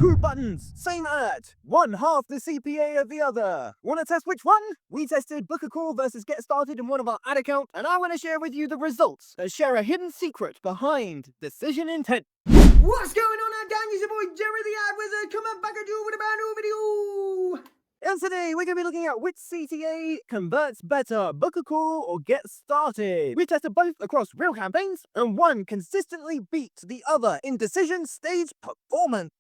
Two buttons, same ad, one half the CPA of the other. Wanna test which one? We tested book a call versus get started in one of our ad accounts, and I wanna share with you the results and share a hidden secret behind decision intent. What's going on, gang? It's your boy Jerry the Ad Wizard coming back at you with a brand new video. And today we're going to be looking at which CTA converts better, book a call or get started. We tested both across real campaigns, and one consistently beats the other in decision stage performance.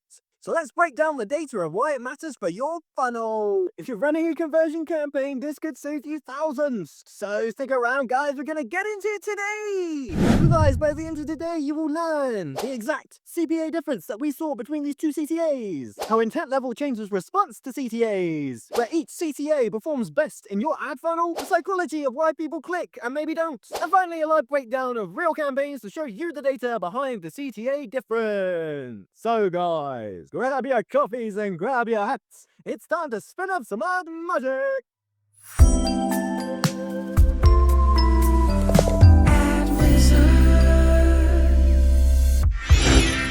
So let's break down the data of why it matters for your funnel. If you're running a conversion campaign, this could save you thousands. So stick around, guys. We're going to get into it today. So guys, by the end of the day, you will learn the exact CPA difference that we saw between these two CTAs, how intent level changes response to CTAs, where each CTA performs best in your ad funnel, the psychology of why people click and maybe don't, and finally a live breakdown of real campaigns to show you the data behind the CTA difference. So guys, grab your coffees and grab your hats. It's time to spin up some ad magic.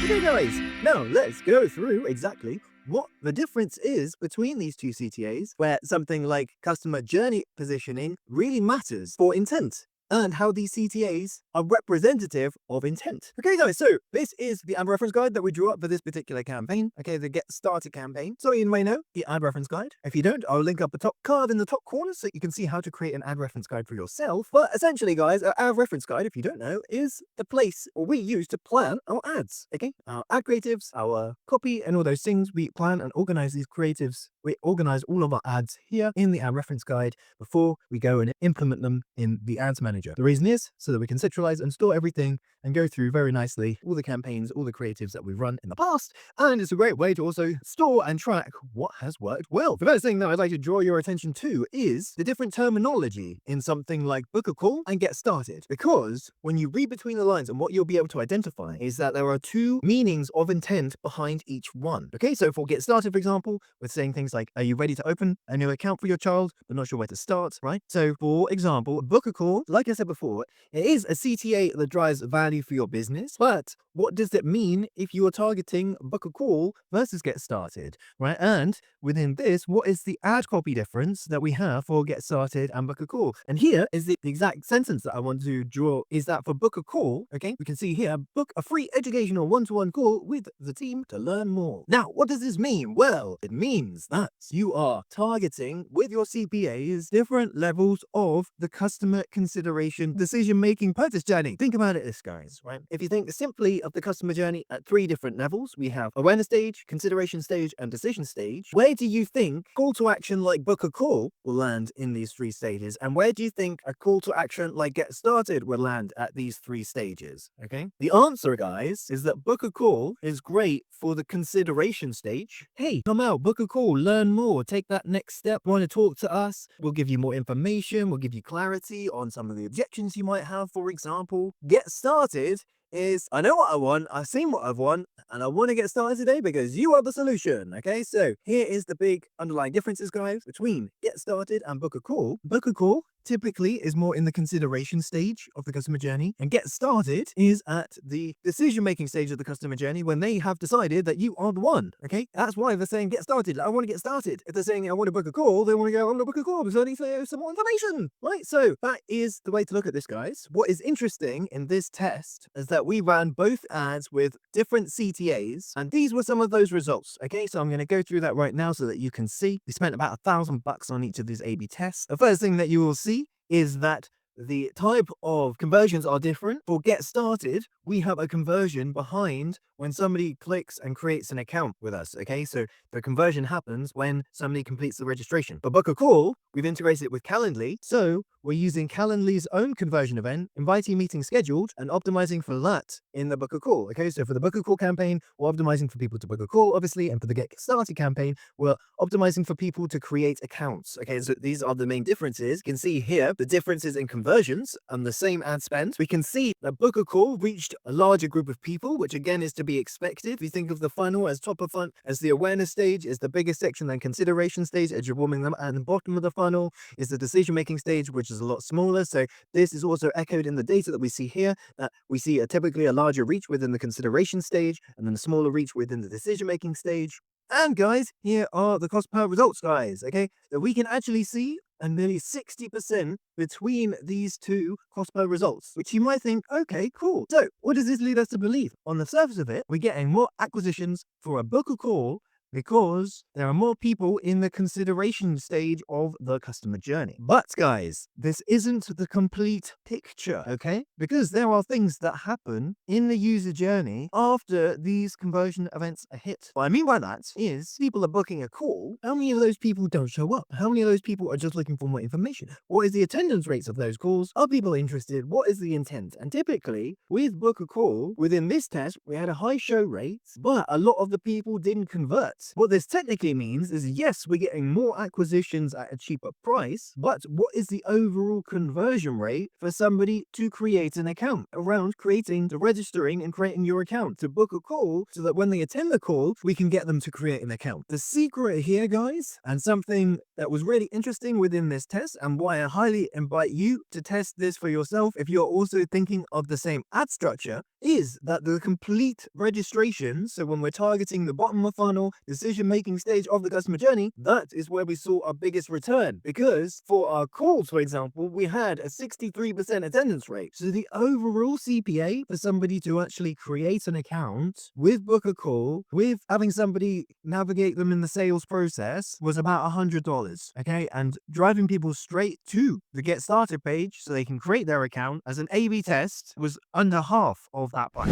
Okay guys, now let's go through exactly what the difference is between these two CTAs, where something like customer journey positioning really matters for intent, and how these CTAs are representative of intent. Okay guys, so this is the ad reference guide that we drew up for this particular campaign. Okay, the get started campaign. So you may know the ad reference guide. If you don't, I'll link up the top card in the top corner so you can see how to create an ad reference guide for yourself. But essentially guys, our ad reference guide, if you don't know, is the place we use to plan our ads. Okay, our ad creatives, our copy and all those things. We plan and organize these creatives. We organize all of our ads here in the ad reference guide before we go and implement them in the ads manager. The reason is so that we can centralize and store everything and go through very nicely all the campaigns, all the creatives that we've run in the past. And it's a great way to also store and track what has worked well. The first thing that I'd like to draw your attention to is the different terminology in something like book a call and get started. Because when you read between the lines, and what you'll be able to identify is that there are two meanings of intent behind each one. Okay, so for get started, for example, we're saying things like, are you ready to open a new account for your child, but not sure where to start, right? So for example, book a call, like I said before, it is a CTA that drives value for your business, but what does it mean if you are targeting book a call versus get started, right? And within this, what is the ad copy difference that we have for get started and book a call? And here is the exact sentence that I want to draw, is that for book a call, okay, we can see here, book a free educational one-to-one call with the team to learn more. Now, what does this mean? Well, it means that you are targeting with your CPAs different levels of the customer consideration, decision-making purchase journey. Think about it this, guys, right? If you think simply of the customer journey at three different levels, we have awareness stage, consideration stage, and decision stage. Where do you think call to action like book a call will land in these three stages? And where do you think a call to action like get started will land at these three stages? Okay. The answer, guys, is that book a call is great for the consideration stage. Hey, come out, book a call, learn more, take that next step, want to talk to us. We'll give you more information. We'll give you clarity on some of the objections you might have, for example. Get started is, I know what I want, I've seen what I've want, and I want to get started today because you are the solution. Okay, so here is the big underlying differences, guys, between get started and book a call. Book a call typically is more in the consideration stage of the customer journey, and get started is at the decision-making stage of the customer journey when they have decided that you are the one. Okay, that's why they're saying get started. I want to get started. If they're saying I want to book a call, they want to go, I want to book a call because I need some more information, right? So that is the way to look at this, guys. What is interesting in this test is that we ran both ads with different CTAs, and these were some of those results. Okay, so I'm going to go through that right now so that you can see. We spent about $1,000 on each of these A/B tests. The first thing that you will see is that the type of conversions are different. For get started, we have a conversion behind when somebody clicks and creates an account with us. Okay, so the conversion happens when somebody completes the registration. For book a call, we've integrated it with Calendly. So we're using Calendly's own conversion event, inviting meeting scheduled, and optimizing for that in the book a call. Okay, so for the book a call campaign, we're optimizing for people to book a call, obviously, and for the get started campaign, we're optimizing for people to create accounts. Okay, so these are the main differences. You can see here the differences in conversions and the same ad spend. We can see that book a call reached a larger group of people, which again is to be expected. If you think of the funnel as top of funnel, as the awareness stage is the biggest section, then consideration stage as you're warming them, and the bottom of the funnel is the decision-making stage, which which is a lot smaller. So this is also echoed in the data that we see here, that we see typically a larger reach within the consideration stage and then a smaller reach within the decision-making stage. And guys, here are the cost per results, guys, okay? So we can actually see a nearly 60% between these two cost per results, which you might think, okay, cool. So what does this lead us to believe? On the surface of it, we're getting more acquisitions for a book or call because there are more people in the consideration stage of the customer journey. But guys, this isn't the complete picture, okay? Because there are things that happen in the user journey after these conversion events are hit. What I mean by that is people are booking a call. How many of those people don't show up? How many of those people are just looking for more information? What is the attendance rates of those calls? Are people interested? What is the intent? And typically, with book a call, within this test, we had a high show rate, but a lot of the people didn't convert. What this technically means is, yes, we're getting more acquisitions at a cheaper price, but what is the overall conversion rate for somebody to create an account around creating, to registering and creating your account to book a call so that when they attend the call, we can get them to create an account? The secret here, guys, and something that was really interesting within this test and why I highly invite you to test this for yourself if you're also thinking of the same ad structure, is that the complete registration, so when we're targeting the bottom of funnel, decision-making stage of the customer journey, that is where we saw our biggest return. Because for our calls, for example, we had a 63% attendance rate. So the overall CPA for somebody to actually create an account with book a call, with having somebody navigate them in the sales process, was about $100. Okay, and driving people straight to the get started page so they can create their account as an A/B test was under half of that price.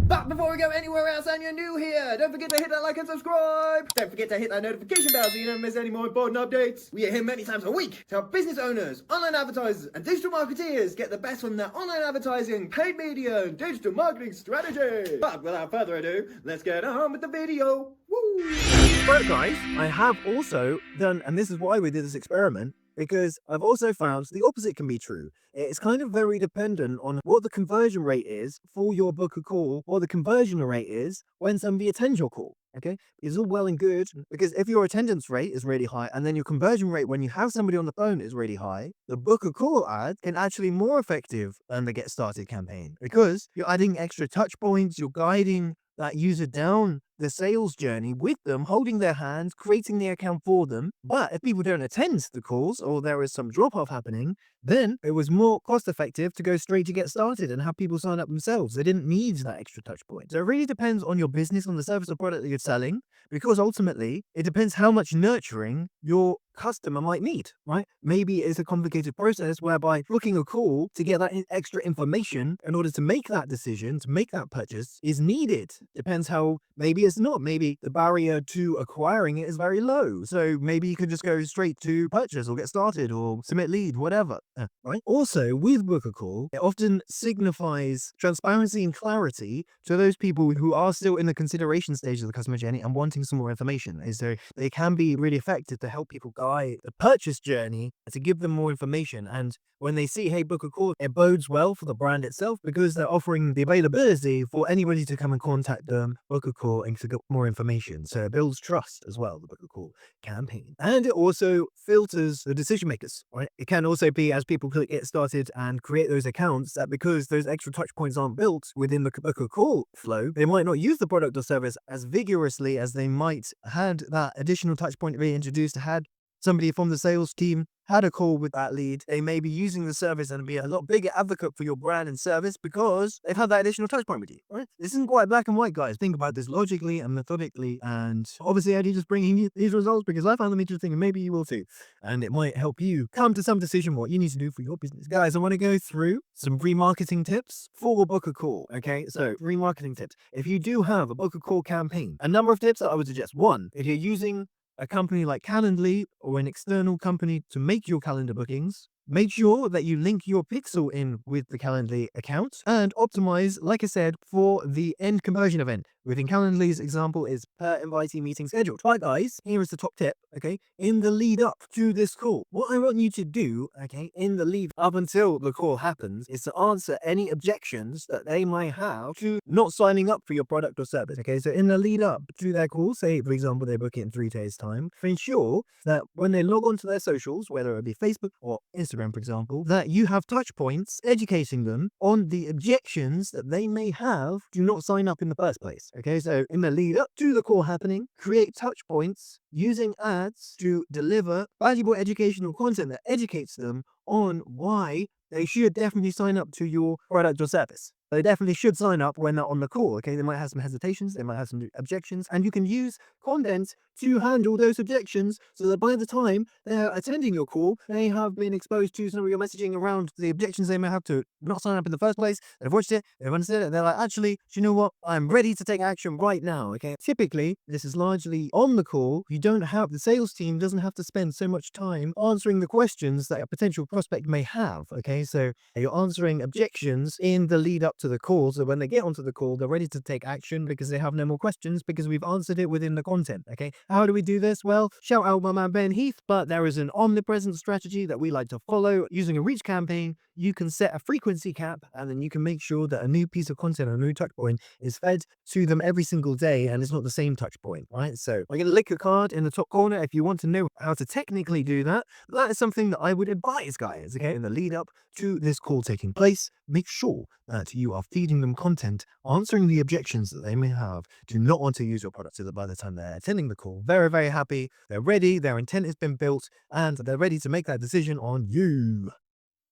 But before we go anywhere else and you're new here, don't forget to hit that like and subscribe. Don't forget to hit that notification bell so you don't miss any more important updates. We are here many times a week to help business owners, online advertisers, and digital marketeers get the best from their online advertising, paid media, and digital marketing strategy. But without further ado, let's get on with the video. Woo! But guys, I have also done, and this is why we did this experiment, because I've also found the opposite can be true. It's kind of very dependent on what the conversion rate is for your book a call, or the conversion rate is when somebody attends your call. Okay, it's all well and good, because if your attendance rate is really high and then your conversion rate when you have somebody on the phone is really high, the book a call ad can actually be more effective than the get started campaign, because you're adding extra touch points, you're guiding that user down the sales journey with them, holding their hands, creating the account for them. But if people don't attend the calls or there is some drop off happening, then it was more cost effective to go straight to get started and have people sign up themselves. They didn't need that extra touch point. So it really depends on your business, on the service or product that you're selling, because ultimately it depends how much nurturing your customer might need, right? Maybe it's a complicated process whereby booking a call to get that extra information in order to make that decision, to make that purchase is needed. Depends how, maybe it's not. Maybe the barrier to acquiring it is very low. So maybe you could just go straight to purchase or get started or submit lead, whatever, right? Also, with book a call, it often signifies transparency and clarity to those people who are still in the consideration stage of the customer journey and wanting some more information. Is there, they can be really effective to help people guide the purchase journey and to give them more information. And when they see, hey, book a call, it bodes well for the brand itself because they're offering the availability for anybody to come and contact them, book a call, and to get more information. So it builds trust as well, the book a call campaign. And it also filters the decision makers, right? It can also be, as people click get started and create those accounts, that because those extra touch points aren't built within the book a call flow, they might not use the product or service as vigorously as they might had that additional touch point be introduced, had somebody from the sales team had a call with that lead. They may be using the service and be a lot bigger advocate for your brand and service because they've had that additional touch point with you, right? This isn't quite black and white, guys. Think about this logically and methodically. And obviously, I just bringing you these results because I found them interesting and maybe you will too. And it might help you come to some decision what you need to do for your business. Guys, I want to go through some remarketing tips for book a call. Okay, so remarketing tips. If you do have a book a call campaign, a number of tips that I would suggest. One, if you're using a company like Calendly or an external company to make your calendar bookings, make sure that you link your pixel in with the Calendly account and optimize, like I said, for the end conversion event. Within Calendly's example is per invitee meeting scheduled. Right, guys, here is the top tip, okay? In the lead up to this call, what I want you to do, okay, in the lead up until the call happens is to answer any objections that they might have to not signing up for your product or service, okay? So in the lead up to their call, say, for example, they book it in 3 days' time, ensure that when they log on to their socials, whether it be Facebook or Instagram, Instagram, for example, that you have touch points educating them on the objections that they may have to not sign up in the first place. Okay, so in the lead up to the call happening, create touch points using ads to deliver valuable educational content that educates them on why they should definitely sign up to your product or service. They definitely should sign up when they're on the call. Okay, they might have some hesitations, they might have some objections, and you can use content to handle those objections so that by the time they're attending your call, they have been exposed to some of your messaging around the objections they may have to not sign up in the first place. They've watched it, they've understood it, they're like, actually, do you know what? I'm ready to take action right now. Okay, typically, this is largely on the call. You don't have the sales team doesn't have to spend so much time answering the questions that a potential prospect may have. Okay, so you're answering objections in the lead up to the call. So when they get onto the call, they're ready to take action because they have no more questions because we've answered it within the content. Okay, how do we do this? Well, shout out my man Ben Heath, but there is an omnipresent strategy that we like to follow. Using a reach campaign, you can set a frequency cap and then you can make sure that a new piece of content, a new touch point is fed to them every single day and it's not the same touch point, right? So I'm going to link a card in the top corner if you want to know how to technically do that. That is something that I would advise, guys, okay? In the lead up to this call taking place, make sure that you are feeding them content, answering the objections that they may have, do not want to use your product so that by the time they're attending the call, very, very happy, they're ready, their intent has been built, and they're ready to make that decision on you.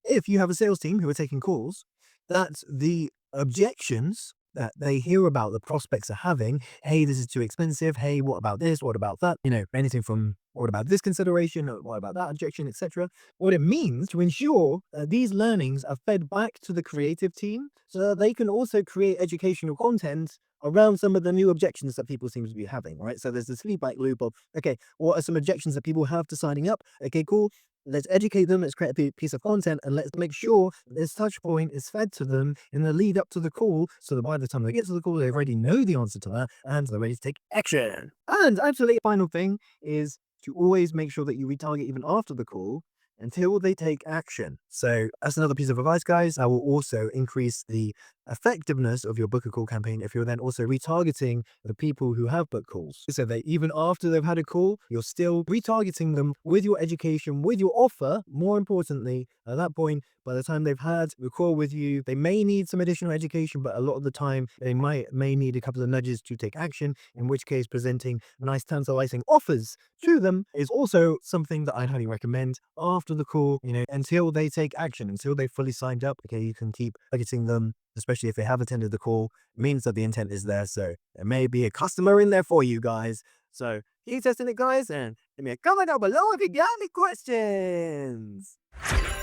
If you have a sales team who are taking calls, that the objections that they hear about the prospects are having, hey, this is too expensive, hey, what about this, what about that, anything from what about this consideration, or what about that objection, etc. What it means to ensure that these learnings are fed back to the creative team so that they can also create educational content around some of the new objections that people seem to be having, right? So there's this feedback loop of, okay, what are some objections that people have to signing up? Okay, cool. Let's educate them, let's create a piece of content, and let's make sure this touch point is fed to them in the lead up to the call, so that by the time they get to the call, they already know the answer to that, and they're ready to take action. And actually, final thing is to always make sure that you retarget even after the call until they take action. So that's another piece of advice, guys. That will also increase the effectiveness of your book a call campaign if you're then also retargeting the people who have booked calls. So that even after they've had a call, you're still retargeting them with your education, with your offer. More importantly, at that point, by the time they've had the call with you, they may need some additional education, but a lot of the time they may need a couple of nudges to take action, in which case presenting nice tantalizing offers to them is also something that I'd highly recommend after the call, until they take action, until they fully signed up. Okay, you can keep targeting them, especially if they have attended the call. It means that the intent is there. So there may be a customer in there for you guys. So keep testing it, guys, and leave me a comment down below if you got any questions.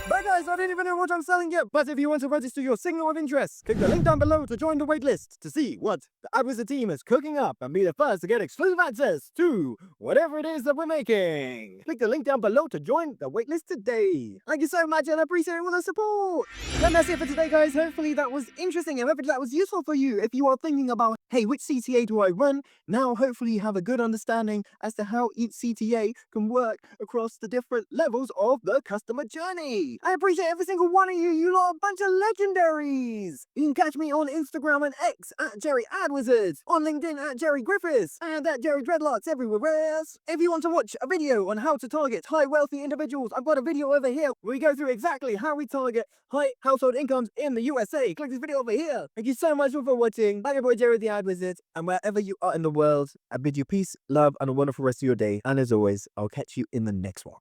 But guys, I don't even know what I'm selling yet, but if you want to register your signal of interest, click the link down below to join the waitlist to see what the AdWizard team is cooking up and be the first to get exclusive access to whatever it is that we're making. Click the link down below to join the waitlist today. Thank you so much and I appreciate all the support. And that's it for today, guys. Hopefully that was interesting and hopefully that was useful for you. If you are thinking about, hey, which CTA do I run? Now hopefully you have a good understanding as to how each CTA can work across the different levels of the customer journey. I appreciate every single one of you. You lot are a bunch of legendaries. You can catch me on Instagram and X at Jerry AdWizard, on LinkedIn at Jerry Griffiths, and at Jerry Dreadlocks everywhere else. If you want to watch a video on how to target high wealthy individuals, I've got a video over here where we go through exactly how we target high household incomes in the USA. Click this video over here. Thank you so much for watching. I'm your boy Jerry the AdWizard, and wherever you are in the world, I bid you peace, love, and a wonderful rest of your day. And as always, I'll catch you in the next one.